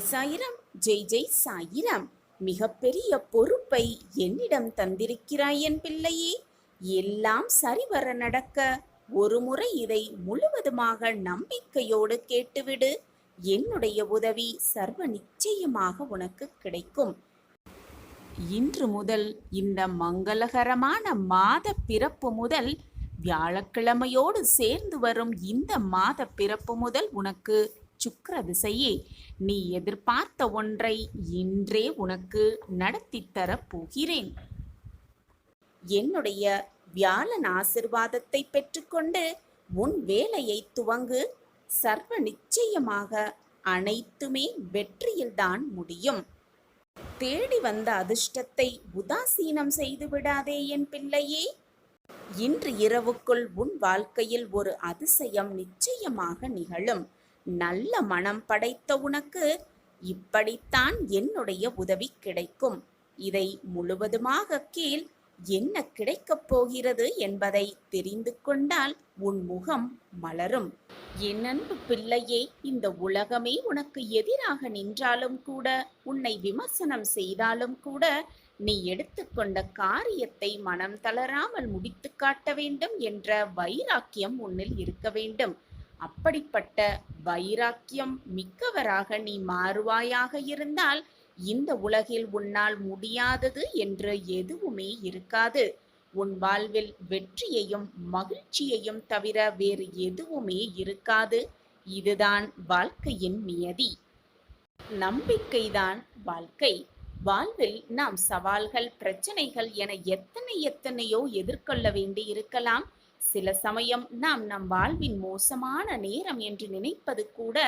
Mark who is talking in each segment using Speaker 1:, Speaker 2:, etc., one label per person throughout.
Speaker 1: ஜெய் சாயிராம். ஜெய் ஜெய் சாயிராம். மிகப்பெரிய பொறுப்பை என்னிடம் தந்திருக்கிறாய் என் பிள்ளையே. எல்லாம் சரிவர நடக்க ஒரு முறை இதை முழுவதுமாக நம்பிக்கையோடு கேட்டுவிடு. என்னுடைய உதவி சர்வ நிச்சயமாக உனக்கு கிடைக்கும். இன்று முதல் இந்த மங்களகரமான மாத பிறப்பு முதல் வியாழக்கிழமையோடு சேர்ந்து வரும் இந்த மாத பிறப்பு முதல் உனக்கு சுக்கிர திசையே நீ எதிர்பார்த்த ஒன்றை இன்றே உனக்கு நடத்தித்தரப் போகிறேன். என்னுடைய வியாழன் ஆசிர்வாதத்தை பெற்றுக்கொண்டு உன் வேலையை துவங்கு. சர்வ நிச்சயமாக அனைத்துமே வெற்றியில்தான் முடியும். தேடி வந்த அதிர்ஷ்டத்தை உதாசீனம் செய்து விடாதே என் பிள்ளையே. இன்று இரவுக்குள் உன் வாழ்க்கையில் ஒரு அதிசயம் நிச்சயமாக நிகழும். நல்ல மனம் படைத்த உனக்கு இப்படித்தான் என்னுடைய உதவி கிடைக்கும். இதை முழுவதுமாக கீழ் என்ன கிடைக்கப் போகிறது என்பதை தெரிந்து கொண்டால் உன் முகம் மலரும். என் அன்பு பிள்ளையே, இந்த உலகமே உனக்கு எதிராக நின்றாலும் கூட, உன்னை விமர்சனம் செய்தாலும் கூட, நீ எடுத்துக்கொண்ட காரியத்தை மனம் தளராமல் முடித்து காட்ட வேண்டும் என்ற வைராக்கியம் உன்னில் இருக்க வேண்டும். அப்படிப்பட்ட வைராக்கியம் மிக்கவராக நீ மாறுவாயாக இருந்தால் இந்த உலகில் உன்னால் முடியாதது என்று எதுவுமே இருக்காது. உன் வாழ்வில் வெற்றியையும் மகிழ்ச்சியையும் தவிர வேறு எதுவுமே இருக்காது. இதுதான் வாழ்க்கையின் நியதி. நம்பிக்கைதான் வாழ்க்கை. வாழ்வில் நாம் சவால்கள், பிரச்சனைகள் என எத்தனையோ எதிர்கொள்ள வேண்டி இருக்கலாம். சில சமயம் நாம் நம் வாழ்வின் மோசமான நேரம் என்று நினைப்பது கூட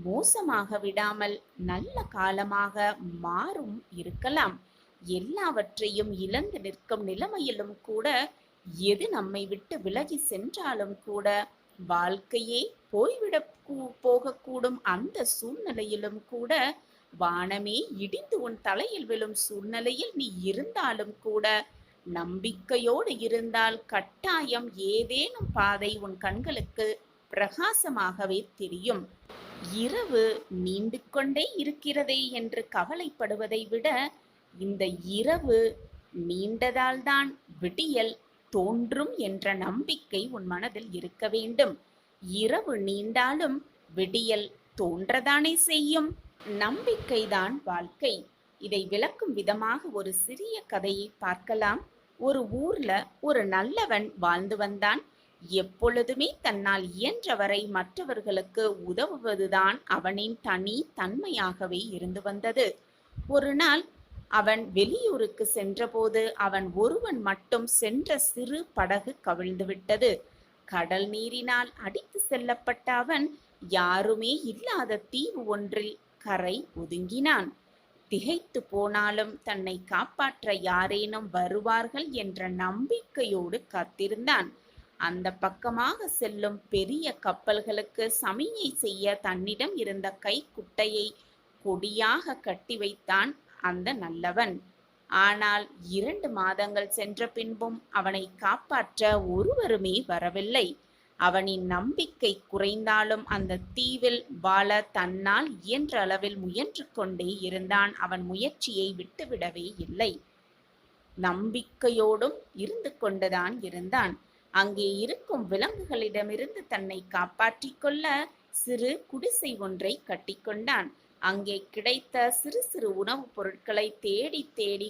Speaker 1: மோசமாக விடாமல் நல்ல காலமாக மாறும் இருக்கலாம். எல்லாவற்றையும் இழந்து நிற்கும் நிலைமையிலும் கூட, எது நம்மை விட்டு விலகி சென்றாலும் கூட, வாழ்க்கையே போய்விட போகக்கூடும் அந்த சூழ்நிலையிலும் கூட, வானமே இடிந்து உன் தலையில் விழும் சூழ்நிலையில் நீ இருந்தாலும் கூட, நம்பிக்கையோடு இருந்தால் கட்டாயம் ஏதேனும் பாதை உன் கண்களுக்கு பிரகாசமாகவே தெரியும். இரவு நீண்டு கொண்டே இருக்கிறதே என்று கவலைப்படுவதை விட, இந்த இரவு நீண்டதால்தான் விடியல் தோன்றும் என்ற நம்பிக்கை உன் மனதில் இருக்க வேண்டும். இரவு நீண்டாலும் விடியல் தோன்றதானே செய்யும். நம்பிக்கைதான் வாழ்க்கை. இதை விளக்கும் விதமாக ஒரு சிறிய கதையை பார்க்கலாம். ஒரு ஊர்ல ஒரு நல்லவன் வாழ்ந்து வந்தான். எப்பொழுதுமே தன்னால் இயன்றவரை மற்றவர்களுக்கு உதவுவதுதான் அவனின் தனி தன்மையாகவே இருந்து வந்தது. ஒரு நாள் அவன் வெளியூருக்கு சென்றபோது அவன் ஒருவன் மட்டும் சென்ற சிறு படகு கவிழ்ந்து விட்டது. கடல் நீரினால் அடித்து செல்லப்பட்ட அவன் யாருமே இல்லாத தீவு ஒன்றில் கரை ஒதுங்கினான். திகைத்து போனாலும் தன்னை காப்பாற்ற யாரேனும் வருவார்கள் என்ற நம்பிக்கையோடு காத்திருந்தான். அந்த பக்கமாக செல்லும் பெரிய கப்பல்களுக்கு சமிஞை செய்ய தன்னிடம் இருந்த கைக்குட்டையை கொடியாக கட்டி வைத்தான் அந்த நல்லவன். ஆனால் 2 மாதங்கள் சென்ற பின்பும் அவனை காப்பாற்ற ஒருவருமே வரவில்லை. அவனின் நம்பிக்கை குறைந்தாலும் அந்த தீவில் வாழ தன்னால் இயன்ற அளவில் முயன்று கொண்டே இருந்தான். அவன் முயற்சியை விட்டுவிடவே இல்லை. நம்பிக்கையோடும் இருந்து கொண்டுதான் இருந்தான். அங்கே இருக்கும் விலங்குகளிடமிருந்து தன்னை காப்பாற்றிக் கொள்ள சிறு குடிசை ஒன்றை கட்டிக்கொண்டான். அங்கே கிடைத்த சிறு சிறு உணவுப் பொருட்களை தேடி தேடி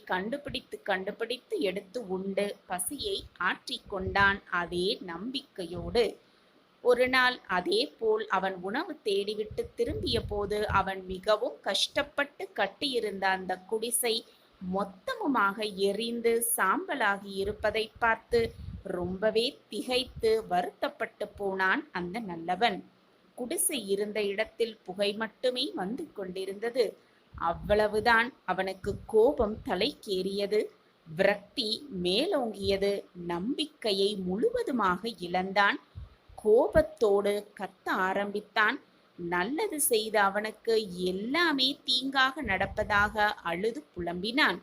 Speaker 1: கண்டுபிடித்து எடுத்து உண்டு பசியை ஆற்றிக்கொண்டான். அதே நம்பிக்கையோடு. ஒரு நாள் அதே போல் அவன் உணவு தேடிவிட்டு திரும்பிய போது அவன் மிகவும் கஷ்டப்பட்டு கட்டியிருந்த அந்த குடிசை மொத்தமுமாக எரிந்து சாம்பலாகி இருப்பதை பார்த்து ரொம்பவே திகைத்து வருத்தப்பட்டு போனான் அந்த நல்லவன். குடிசை இருந்த இடத்தில் புகை மட்டுமே வந்து கொண்டிருந்தது. அவ்வளவுதான் அவனுக்கு கோபம் தலைக்கேறியது. விரக்தி மேலோங்கியது. நம்பிக்கையை முழுவதுமாக இழந்தான். கோபத்தோடு கத்த ஆரம்பித்தான். நல்லது செய்த அவனுக்கு எல்லாமே தீங்காக நடப்பதாக அழுது புலம்பினான்.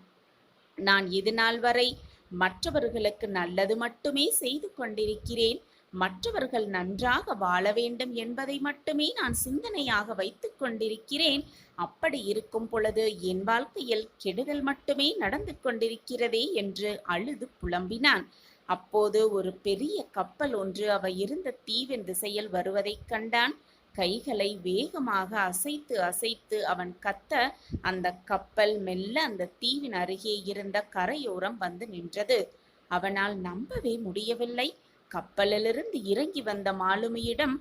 Speaker 1: நான் இதுநாள் வரை மற்றவர்களுக்கு நல்லது மட்டுமே செய்து கொண்டிருக்கிறேன். மற்றவர்கள் நன்றாக வாழ வேண்டும் என்பதை மட்டுமே நான் சிந்தனையாக வைத்துக் கொண்டிருக்கிறேன். அப்படி இருக்கும் பொழுது என் வாழ்க்கையில் கெடுதல் மட்டுமே நடந்து கொண்டிருக்கிறதே என்று அழுது புலம்பினான். அப்போது ஒரு பெரிய கப்பல் ஒன்று அவ இருந்த தீவின் திசையில் வருவதைக் கண்டான். கைகளை வேகமாக அசைத்து அசைத்து அவன் கத்த, அந்த கப்பல் மெல்ல அந்த தீவின் அருகே இருந்த கரையோரம் வந்து நின்றது. அவனால் நம்பவே முடியவில்லை. கப்பலிலிருந்து இறங்கி வந்த மாலுமியிடம்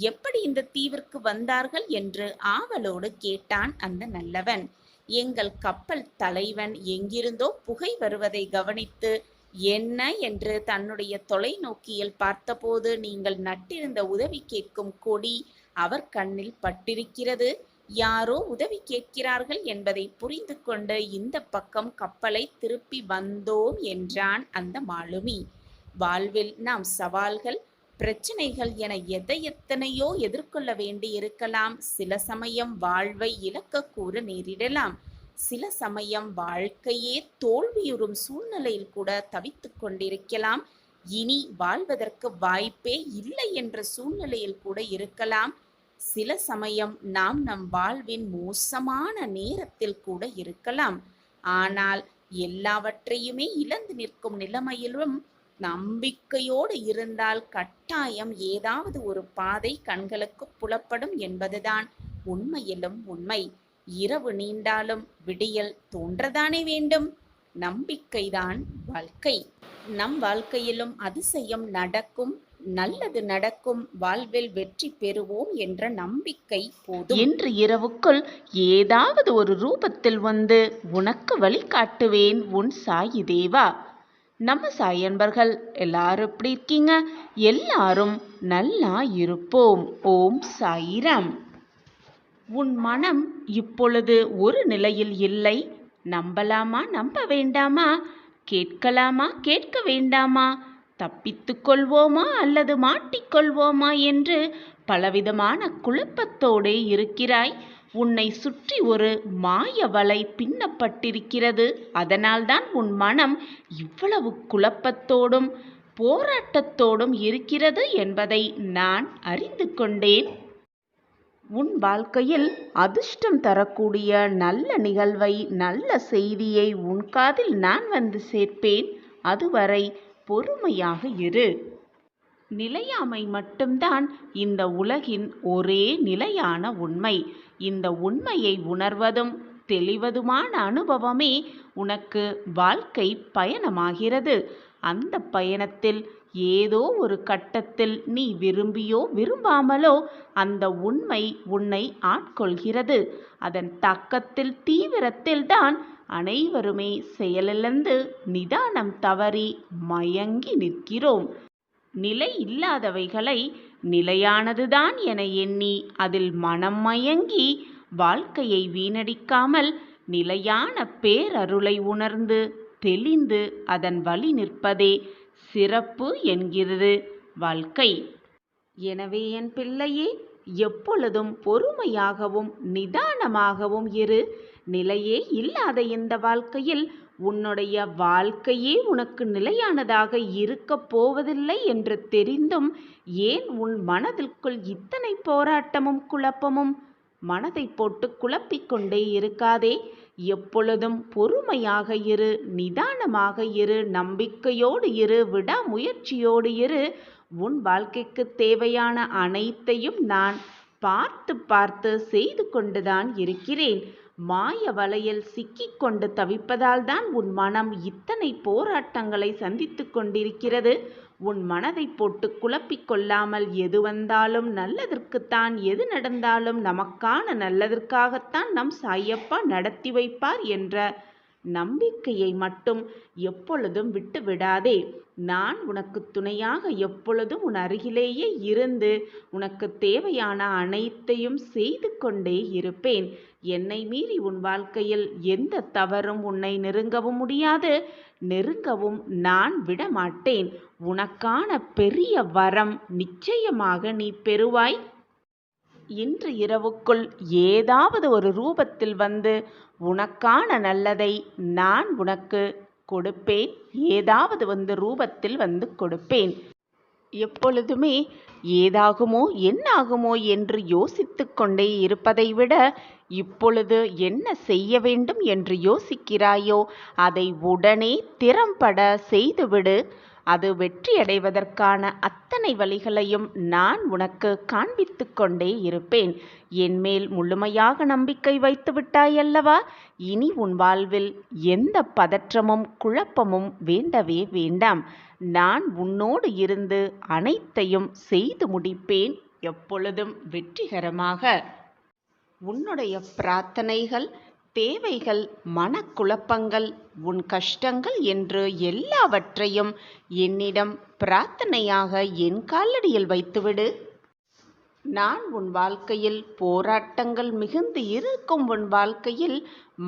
Speaker 1: எப்படி இந்த தீவிற்கு வந்தார்கள் என்று ஆவலோடு கேட்டான் அந்த நல்லவன். எங்கள் கப்பல் தலைவன் எங்கிருந்தோ புகை வருவதை கவனித்து என்ன என்று தன்னுடைய தொலைநோக்கியில் பார்த்தபோது நீங்கள் நட்டிருந்த உதவி கேட்கும் கொடி அவர் கண்ணில் பட்டிருக்கிறது. யாரோ உதவி கேட்கிறார்கள் என்பதை புரிந்து கொண்டு இந்த பக்கம் கப்பலை திருப்பி வந்தோம் என்றான் அந்த மாலுமி. வாழ்வில் நாம் சவால்கள், பிரச்சனைகள் என எத்தனையோ எதிர்கொள்ள வேண்டியிருக்கலாம். சில சமயம் வாழ்வை இழக்கக்கூட நேரிடலாம். சில சமயம் வாழ்க்கையே தோல்வியுறும் சூழ்நிலையில் கூட தவித்துக் கொண்டிருக்கலாம். இனி வாழ்வதற்கு வாய்ப்பே இல்லை என்ற சூழ்நிலையில் கூட இருக்கலாம். சில சமயம் நாம் நம் வாழ்வின் மோசமான நேரத்தில் கூட இருக்கலாம். ஆனால் எல்லாவற்றையுமே இழந்து நிற்கும் நிலைமையிலும் நம்பிக்கையோடு இருந்தால் கட்டாயம் ஏதாவது ஒரு பாதை கண்களுக்கு புலப்படும் என்பதுதான் உண்மையிலும் உண்மை. இரவு நீண்டாலும் விடியல் தோன்றதானே வேண்டும். நம்பிக்கைதான் வாழ்க்கை. நம் வாழ்க்கையிலும் அதிசயம் நடக்கும், நல்லது நடக்கும், வாழ்வில் வெற்றி பெறுவோம் என்ற நம்பிக்கை போதும்.
Speaker 2: இன்று இரவுக்குள் ஏதாவது ஒரு ரூபத்தில் வந்து உனக்கு வழி காட்டுவேன் உன் சாயி தேவா. நம்ம சாய் அன்பர்கள் எல்லாரும் எப்படி இருக்கீங்க? எல்லாரும் நல்லா இருப்போம். ஓம் சாயிராம். உன் மனம் இப்பொழுது ஒரு நிலையில் இல்லை. நம்பலாமா நம்ப வேண்டாமா? கேட்கலாமா கேட்க வேண்டாமா? தப்பித்து கொள்வோமா அல்லது மாட்டிக்கொள்வோமா என்று பலவிதமான குழப்பத்தோடே இருக்கிறாய். உன்னை சுற்றி ஒரு மாய வலை பின்னப்பட்டிருக்கிறது. அதனால்தான் உன் மனம் இவ்வளவு குழப்பத்தோடும் போராட்டத்தோடும் இருக்கிறது என்பதை நான் அறிந்து கொண்டேன். உன் வாழ்க்கையில் அதிர்ஷ்டம் தரக்கூடிய நல்ல நிகழ்வை, நல்ல செய்தியை உன் காதில் நான் வந்து சேர்ப்பேன். அதுவரை பொறுமையாக இரு. நிலையாமை மட்டும்தான் இந்த உலகின் ஒரே நிலையான உண்மை. இந்த உண்மையை உணர்வதும் தெளிவதுமான அனுபவமே உனக்கு வாழ்க்கை பயணமாகிறது. அந்த பயணத்தில் ஏதோ ஒரு கட்டத்தில் நீ விரும்பியோ விரும்பாமலோ அந்த உண்மை உன்னை ஆட்கொள்கிறது. அதன் தாக்கத்தில் தீவிரத்தில் தான் அனைவருமே செயலிழந்து நிதானம் தவறி மயங்கி நிற்கிறோம். நிலை இல்லாதவைகளை நிலையானதுதான் என எண்ணி அதில் மனம் மயங்கி வாழ்க்கையை வீணடிக்காமல் நிலையான பேரருளை உணர்ந்து தெளிந்து அதன் வழி நிற்பதே சிறப்பு என்கிறது வாழ்க்கை. எனவே என் பிள்ளையே, எப்பொழுதும் பொறுமையாகவும் நிதானமாகவும் இரு. நிலையே இல்லாத இந்த வாழ்க்கையில் உன்னுடைய வாழ்க்கையே உனக்கு நிலையானதாக இருக்கப் போவதில்லை என்று தெரிந்தும் ஏன் உன் மனதிற்குள் இத்தனை போராட்டமும் குழப்பமும்? மனதை போட்டு குழப்பிக்கொண்டே இருக்காதே. எப்பொழுதும் பொறுமையாக இரு, நிதானமாக இரு, நம்பிக்கையோடு இரு, விடாமுயற்சியோடு இரு. உன் வாழ்க்கைக்கு தேவையான அனைத்தையும் நான் பார்த்து பார்த்து செய்து கொண்டுதான் இருக்கிறேன். மாய வலையில் சிக்கிக்கொண்டு தவிப்பதால் தான் உன் மனம் இத்தனை போராட்டங்களை சந்தித்து கொண்டிருக்கிறது. உன் மனதை போட்டு குழப்பிக் கொள்ளாமல் எது வந்தாலும் நல்லதற்குத்தான், எது நடந்தாலும் நமக்கான நல்லதற்காகத்தான் நம் சாயப்பா நடத்தி வைப்பார் என்ற நம்பிக்கையை மட்டும் எப்பொழுதும் விட்டு விடாதே. நான் உனக்கு துணையாக எப்பொழுதும் உன் அருகிலேயே இருந்து உனக்கு தேவையான அனைத்தையும் செய்து கொண்டே இருப்பேன். என்னை மீறி உன் வாழ்க்கையில் எந்த தவறும் உன்னை நெருங்கவும் முடியாது, நெருங்கவும் நான் விடமாட்டேன். உனக்கான பெரிய வரம் நிச்சயமாக நீ பெறுவாய். இன்று இரவுக்குள் ஏதாவது ஒரு ரூபத்தில் வந்து உனக்கான நல்லதை நான் உனக்கு கொடுப்பேன். ஏதாவது ரூபத்தில் வந்து கொடுப்பேன். எப்பொழுதுமே ஏதாகுமோ என்னாகுமோ என்று யோசித்துக் கொண்டே இருப்பதை விட இப்பொழுது என்ன செய்ய வேண்டும் என்று யோசிக்கிறாயோ அதை உடனே திறம்பட செய்துவிடு. அது வெற்றியடைவதற்கான அத்தனை வழிகளையும் நான் உனக்கு காண்பித்து கொண்டே இருப்பேன். என்மேல் முழுமையாக நம்பிக்கை வைத்து விட்டாயல்லவா? இனி உன் வாழ்வில் எந்த பதற்றமும் குழப்பமும் வேண்டவே வேண்டாம். நான் உன்னோடு இருந்து அனைத்தையும் செய்து முடிப்பேன், எப்பொழுதும் வெற்றிகரமாக. உன்னுடைய பிரார்த்தனைகள், தேவைகள், மனக்குழப்பங்கள், உன் கஷ்டங்கள் என்று எல்லாவற்றையும் என்னிடம் பிரார்த்தனையாக என் காலடியில் வைத்துவிடு. நான் உன் வாழ்க்கையில் போராட்டங்கள் மிகுந்து இருக்கும் உன் வாழ்க்கையில்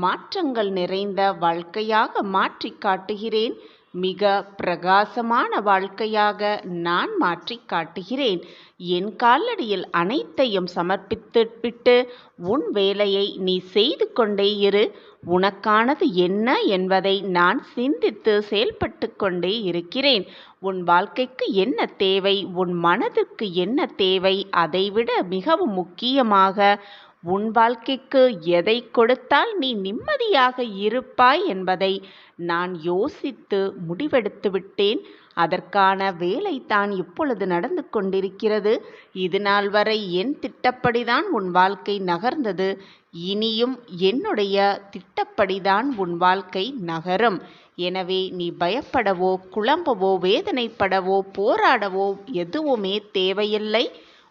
Speaker 2: மாற்றங்கள் நிறைந்த வாழ்க்கையாக மாற்றி காட்டுகிறேன். மிக பிரகாசமான வாழ்க்கையாக நான் மாற்றி காட்டுகிறேன். என் காலடியில் அனைத்தையும் சமர்ப்பித்து விட்டு உன் வேலையை நீ செய்து கொண்டே இரு. உனக்கானது என்ன என்பதை நான் சிந்தித்து செயல்பட்டு கொண்டே இருக்கிறேன். உன் வாழ்க்கைக்கு என்ன தேவை, உன் மனதிற்கு என்ன தேவை, அதைவிட மிகவும் முக்கியமாக உன் வாழ்க்கைக்கு எதை கொடுத்தால் நீ நிம்மதியாக இருப்பாய் என்பதை நான் யோசித்து முடிவெடுத்து விட்டேன். அதற்கான வேலைதான் இப்பொழுது நடந்து கொண்டிருக்கிறது. இது நாள் வரை என் திட்டப்படிதான் உன் வாழ்க்கை நகர்ந்தது. இனியும் என்னுடைய திட்டப்படிதான் உன் வாழ்க்கை நகரும். எனவே நீ பயப்படவோ குழம்பவோ வேதனைப்படவோ போராடவோ எதுவுமே தேவையில்லை.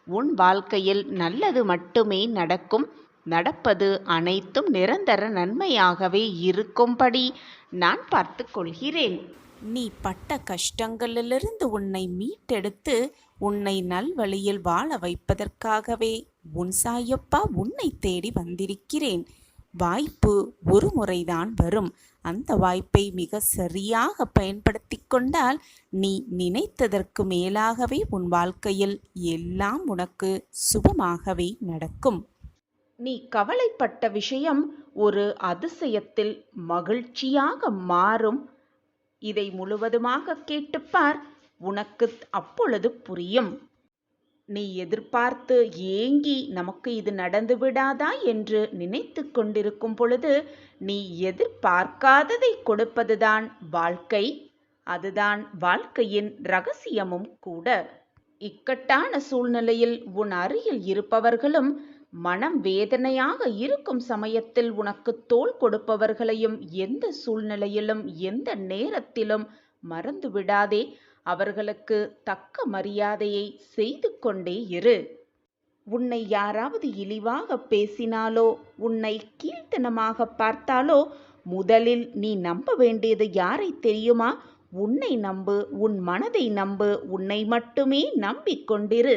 Speaker 2: உன் வாழ்க்கையில் நல்லது மட்டுமே நடக்கும். நடப்பது அனைத்தும் நிரந்தர நன்மையாகவே இருக்கும்படி நான் பார்த்து கொள்கிறேன்.
Speaker 1: நீ பட்ட கஷ்டங்களிலிருந்து உன்னை மீட்டெடுத்து உன்னை நல்வழியில் வாழ வைப்பதற்காகவே உன் சாயப்பா உன்னை தேடி வந்திருக்கிறேன். வாய்ப்பு ஒரு முறைதான் வரும். அந்த வாய்ப்பை மிக சரியாக பயன்படுத்தி கொண்டால் நீ நினைத்ததற்கு மேலாகவே உன் வாழ்க்கையில் எல்லாம் உனக்கு சுபமாகவே நடக்கும்.
Speaker 2: நீ கவலைப்பட்ட விஷயம் ஒரு அதிசயத்தில் மகிழ்ச்சியாக மாறும். இதை முழுவதுமாக கேட்டுப்பார், உனக்கு அப்பொழுது புரியும். நீ எதிர்பார்த்து ஏங்கி நமக்கு இது நடந்து விடாதா என்று நினைத்து கொண்டிருக்கும் பொழுது நீ எதிர்பார்க்காததை கொடுப்பதுதான் வாழ்க்கை. அதுதான் வாழ்க்கையின் ரகசியமும் கூட. இக்கட்டான சூழ்நிலையில் உன் அருகில் இருப்பவர்களும், மனம் வேதனையாக இருக்கும் சமயத்தில் உனக்கு தோள் கொடுப்பவர்களையும் எந்த சூழ்நிலையிலும் எந்த நேரத்திலும் மறந்து விடாதே. அவர்களுக்கு தக்க மரியாதையை செய்து கொண்டே இரு. உன்னை யாராவது இழிவாக பேசினாலோ உன்னை கீழ்த்தனமாக பார்த்தாலோ முதலில் நீ நம்ப வேண்டியது யாரை தெரியுமா? உன்னை நம்பு, உன் மனதை நம்பு, உன்னை மட்டுமே நம்பிக்கொண்டிரு.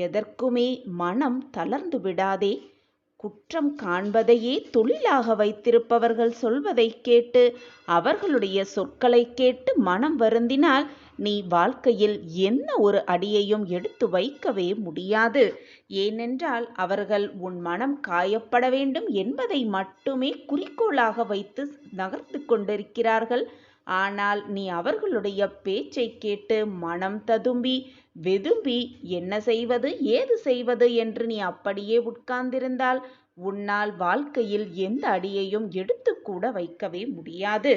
Speaker 2: எதற்குமே மனம் தளர்ந்து விடாதே. குற்றம் காண்பதையே தொழிலாக வைத்திருப்பவர்கள் சொல்வதை கேட்டு, அவர்களுடைய சொற்களை கேட்டு மனம் வருந்தினால் நீ வாழ்க்கையில் எந்த ஒரு அடியையும் எடுத்து வைக்கவே முடியாது. ஏனென்றால் அவர்கள் உன் மனம் காயப்பட வேண்டும் என்பதை மட்டுமே குறிக்கோளாக வைத்து நகர்ந்து கொண்டிருக்கிறார்கள். ஆனால் நீ அவர்களுடைய பேச்சை கேட்டு மனம் ததும்பி வெதும்பி என்ன செய்வது ஏது செய்வது என்று நீ அப்படியே உட்கார்ந்திருந்தால் உன்னால் வாழ்க்கையில் எந்த அடியையும் எடுத்து கூட வைக்கவே முடியாது.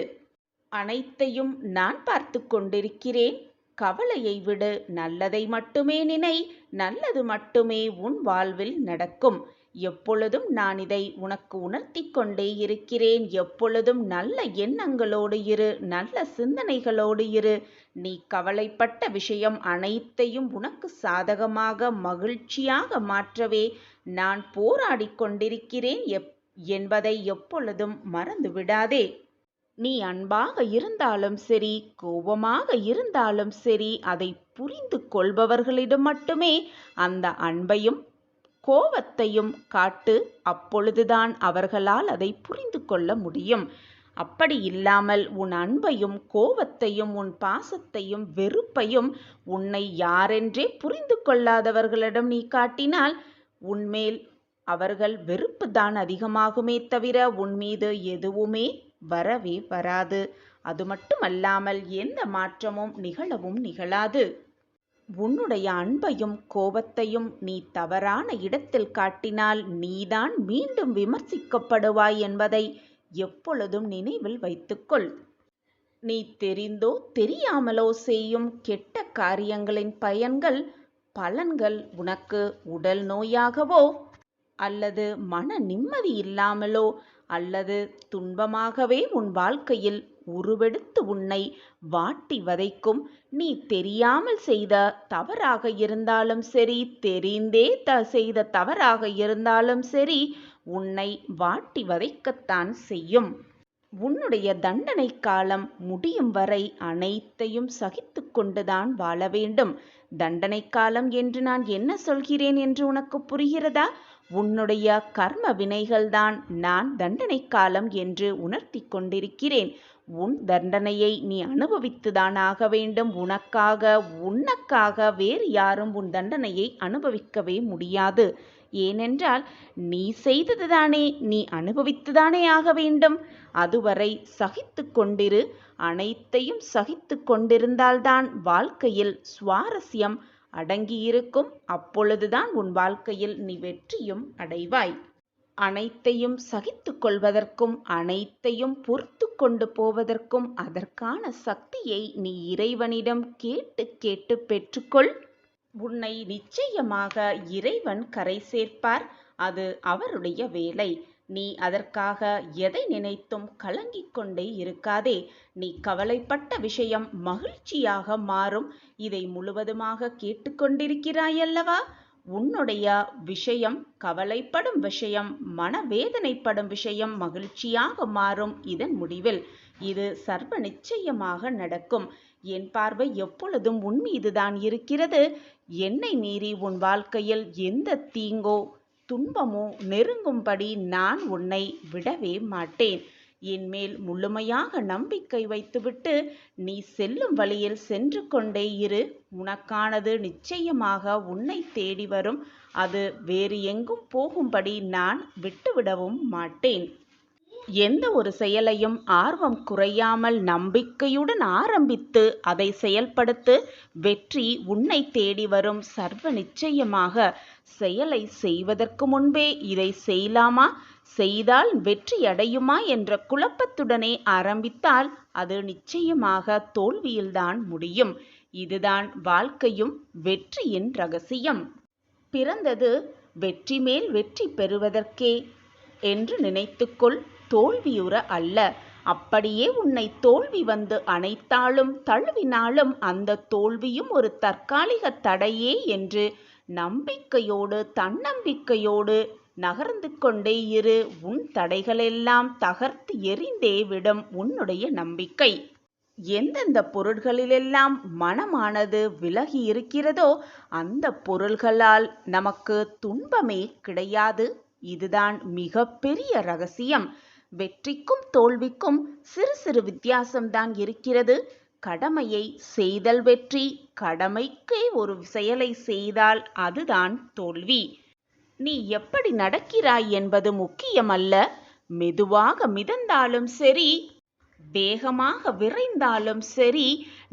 Speaker 2: அனைத்தையும் நான் பார்த்து கொண்டிருக்கிறேன். கவலையை விடு, நல்லதை மட்டுமே நினை. நல்லது மட்டுமே உன் வாழ்வில் நடக்கும். எப்பொழுதும் நான் இதை உனக்கு உணர்த்தி கொண்டே இருக்கிறேன். எப்பொழுதும் நல்ல எண்ணங்களோடு இரு, நல்ல சிந்தனைகளோடு இரு. நீ கவலைப்பட்ட விஷயம் அனைத்தையும் உனக்கு சாதகமாக மகிழ்ச்சியாக மாற்றவே நான் போராடி கொண்டிருக்கிறேன் என்பதை எப்பொழுதும் மறந்து விடாதே. நீ அன்பாக இருந்தாலும் சரி, கோபமாக இருந்தாலும் சரி, அதை புரிந்து கொள்பவர்களிடம் மட்டுமே அந்த அன்பையும் கோபத்தையும் காட்டு. அப்பொழுதுதான் அவர்களால் அதை புரிந்து கொள்ள முடியும். அப்படி இல்லாமல் உன் அன்பையும் கோபத்தையும் உன் பாசத்தையும் வெறுப்பையும் உன்னை யாரென்றே புரிந்து கொள்ளாதவர்களிடம் நீ காட்டினால் உன்மேல் அவர்கள் வெறுப்பு தான் அதிகமாகுமே தவிர உன் மீது எதுவுமே வரவே வராது. அது மட்டுமல்லாமல் எந்த மாற்றமும் நிகழவும் நிகழாது. உன்னுடைய அன்பையும் கோபத்தையும் நீ தவறான இடத்தில் காட்டினால் நீதான் மீண்டும் விமர்சிக்கப்படுவாய் என்பதை எப்பொழுதும் நினைவில் வைத்துக்கொள். நீ தெரிந்தோ தெரியாமலோ செய்யும் கெட்ட காரியங்களின் பலன்கள் உனக்கு உடல் நோயாகவோ அல்லது மன நிம்மதி இல்லாமலோ அல்லது துன்பமாகவே உன் வாழ்க்கையில் உருவெடுத்து உன்னை வாட்டி வதைக்கும். நீ தெரியாமல் செய்த தவறாக இருந்தாலும் சரி, தெரிந்தே செய்த தவறாக இருந்தாலும் சரி, உன்னை வாட்டி வதைக்கத்தான் செய்யும். உன்னுடைய தண்டனை காலம் முடியும் வரை அனைத்தையும் சகித்து கொண்டுதான் வாழ வேண்டும். தண்டனை காலம் என்று நான் என்ன சொல்கிறேன் என்று உனக்கு புரிகிறதா? உன்னுடைய கர்ம வினைகள்தான் நான் தண்டனை காலம் என்று உணர்த்தி கொண்டிருக்கிறேன். உன் தண்டனையை நீ அனுபவித்துதான் ஆக வேண்டும். உனக்காக வேறு யாரும் உன் தண்டனையை அனுபவிக்கவே முடியாது. ஏனென்றால் நீ செய்ததுதானே நீ அனுபவித்துதானே ஆக வேண்டும். அதுவரை சகித்து கொண்டிரு. அனைத்தையும் சகித்து கொண்டிருந்தால்தான் வாழ்க்கையில் சுவாரஸ்யம் அடங்கியிருக்கும். அப்பொழுதுதான் உன் வாழ்க்கையில் நீ வெற்றியும் அடைவாய். அனைத்தையும் சகித்து கொள்வதற்கும் அனைத்தையும் பொறுத்து கொண்டு போவதற்கும் அதற்கான சக்தியை நீ இறைவனிடம் கேட்டு கேட்டு பெற்றுக்கொள். உன்னை நிச்சயமாக இறைவன் கரை சேர்ப்பார். அது அவருடைய வேலை. நீ அதற்காக எதை நினைத்தும் கலங்கிக் கொண்டே இருக்காதே. நீ கவலைப்பட்ட விஷயம் மகிழ்ச்சியாக மாறும். இதை முழுவதுமாக கேட்டுக்கொண்டிருக்கிறாயல்லவா? உன்னுடைய விஷயம், கவலைப்படும் விஷயம், மனவேதனைப்படும் விஷயம் மகிழ்ச்சியாக மாறும் இதன் முடிவில். இது சர்வ நிச்சயமாக நடக்கும். என் பார்வை எப்பொழுதும் உன் மீதுதான் இருக்கிறது. என்னை மீறி உன் வாழ்க்கையில் எந்த தீங்கோ துன்பமோ நெருங்கும்படி நான் உன்னை விடவே மாட்டேன். என்மேல் முழுமையாக நம்பிக்கை வைத்துவிட்டு நீ செல்லும் வழியில் சென்று கொண்டே இரு. உனக்கானது நிச்சயமாக உன்னை தேடி வரும். அது வேறு எங்கும் போகும்படி நான் விட்டுவிடவும் மாட்டேன். எந்த ஒரு செயலையும் ஆர்வம் குறையாமல் நம்பிக்கையுடன் ஆரம்பித்து அதை செயல்படுத்து. வெற்றி உன்னை தேடி வரும். சர்வ நிச்சயமாக. செயலை செய்வதற்கு முன்பே இதை செய்யலாமா, செய்தால் வெற்றி அடையுமா என்ற குழப்பத்துடனே ஆரம்பித்தால் அது நிச்சயமாக தோல்வியில்தான் முடியும். இதுதான் வாழ்க்கையும் வெற்றியின் ரகசியம். பிறந்தது வெற்றி மேல் வெற்றி பெறுவதற்கே என்று நினைத்துக்கொள், தோல்வியுற அல்ல. அப்படியே உன்னை தோல்வி வந்து அணைத்தாலும் தழுவினாலும் அந்த தோல்வியும் ஒரு தற்காலிக தடையே என்று நம்பிக்கையோடு தன்னம்பிக்கையோடு நகர்ந்து கொண்டே இரு. உன் தடைகளெல்லாம் தகர்த்து எறிந்தே விடும் உன்னுடைய நம்பிக்கை. எந்தெந்த பொருள்களிலெல்லாம் மனமானது விலகி இருக்கிறதோ அந்த பொருள்களால் நமக்கு துன்பமே கிடையாது. இதுதான் மிகப்பெரிய ரகசியம். வெற்றிக்கும் தோல்விக்கும் சிறு சிறு வித்தியாசம்தான் இருக்கிறது. கடமையை செய்தல் வெற்றி, கடமைக்கே ஒரு செயலை செய்தால் அதுதான் தோல்வி. நீ எப்படி நடக்கிறாய் என்பது முக்கியமல்ல. மெதுவாக மிதந்தாலும் சரி, வேகமாக விரைந்தாலும் சரி,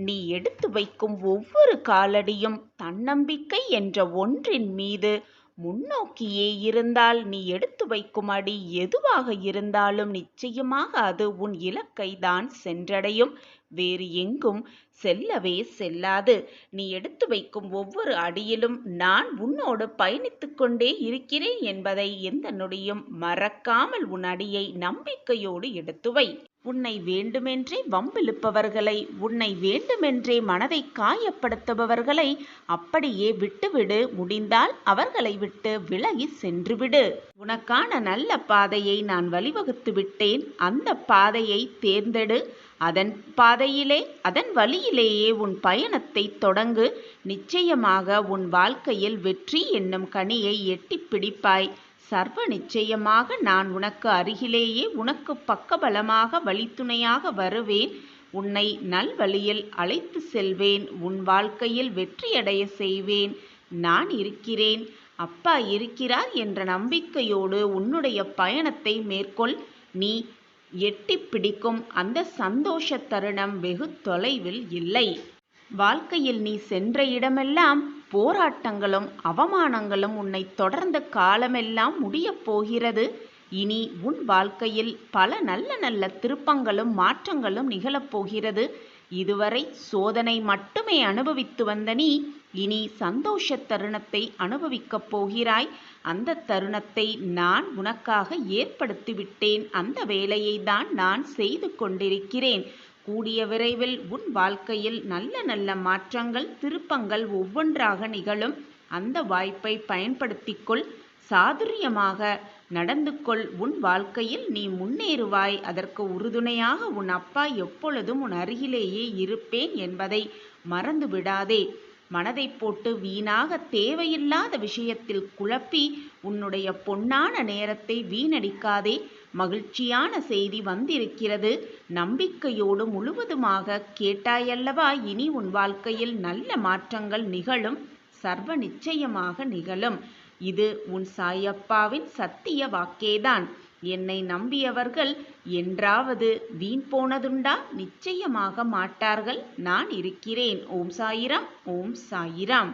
Speaker 2: நீ எடுத்து வைக்கும் ஒவ்வொரு காலடியும் தன்னம்பிக்கை என்ற ஒன்றின் மீது முன்னோக்கியே இருந்தால் நீ எடுத்து வைக்கும் அடி எதுவாக இருந்தாலும் நிச்சயமாக அது உன் இலக்கை தான் சென்றடையும். வேறு எங்கும் செல்லவே செல்லாது. நீ எடுத்து வைக்கும் ஒவ்வொரு அடியிலும் நான் உன்னோடு பயணித்து கொண்டே இருக்கிறேன் என்பதை எந்த நொடியும் மறக்காமல் உன் அடியை நம்பிக்கையோடு எடுத்து வை. உன்னை வேண்டுமென்றே வம்பிழுப்பவர்களை, உன்னை வேண்டுமென்றே மனதை காயப்படுத்துபவர்களை அப்படியே விட்டுவிடு. முடிந்தால் அவர்களை விட்டு விலகி சென்றுவிடு. உனக்கான நல்ல பாதையை நான் வழிவகுத்து விட்டேன். அந்த பாதையை தேர்ந்தெடு. அதன் பாதையிலே, அதன் வழியிலேயே உன் பயணத்தை தொடங்கு. நிச்சயமாக உன் வாழ்க்கையில் வெற்றி என்னும் கனியை எட்டிப் பிடிப்பாய். சர்வ நிச்சயமாக நான் உனக்கு அருகிலேயே உனக்கு பக்கபலமாக வழித்துணையாக வருவேன். உன்னை நல்வழியில் அழைத்து செல்வேன். உன் வாழ்க்கையில் வெற்றியடைய செய்வேன். நான் இருக்கிறேன், அப்பா இருக்கிறார் என்ற நம்பிக்கையோடு உன்னுடைய பயணத்தை மேற்கொள். நீ எட்டிப் பிடிக்கும் அந்த சந்தோஷ தருணம் வெகு தொலைவில் இல்லை. வாழ்க்கையில் நீ சென்ற இடமெல்லாம் போராட்டங்களும் அவமானங்களும் உன்னை தொடர்ந்த காலமெல்லாம் முடியப் போகிறது. இனி உன் வாழ்க்கையில் பல நல்ல நல்ல திருப்பங்களும் மாற்றங்களும் நிகழப்போகிறது. இதுவரை சோதனை மட்டுமே அனுபவித்து வந்த நீ இனி சந்தோஷ தருணத்தை அனுபவிக்கப் போகிறாய். அந்த தருணத்தை நான் உனக்காக ஏற்படுத்திவிட்டேன். அந்த வேலையை தான் நான் செய்து கொண்டிருக்கிறேன். கூடிய விரைவில் உன் வாழ்க்கையில் நல்ல நல்ல மாற்றங்கள் திருப்பங்கள் ஒவ்வொன்றாக நிகழும். அந்த வாய்ப்பை பயன்படுத்திக்கொள். சாதுரியமாக நடந்து கொள். உன் வாழ்க்கையில் நீ முன்னேறுவாய். அதற்கு உறுதுணையாக உன் அப்பா எப்பொழுதும் உன் அருகிலேயே இருப்பேன் என்பதை மறந்து விடாதே. மனதை போட்டு வீணாக தேவையில்லாத விஷயத்தில் குழப்பி உன்னுடைய பொன்னான நேரத்தை வீணடிக்காதே. மகிழ்ச்சியான செய்தி வந்திருக்கிறது. நம்பிக்கையோடு முழுவதுமாக கேட்டாயல்லவா? இனி உன் வாழ்க்கையில் நல்ல மாற்றங்கள் நிகழும். சர்வ நிச்சயமாக நிகழும். இது உன் சாயப்பாவின் சத்திய வாக்கேதான். என்னை நம்பியவர்கள் என்றாவது வீண் போனதுண்டா? நிச்சயமாக மாட்டார்கள். நான் இருக்கிறேன். ஓம் சாயிராம். ஓம் சாயிராம்.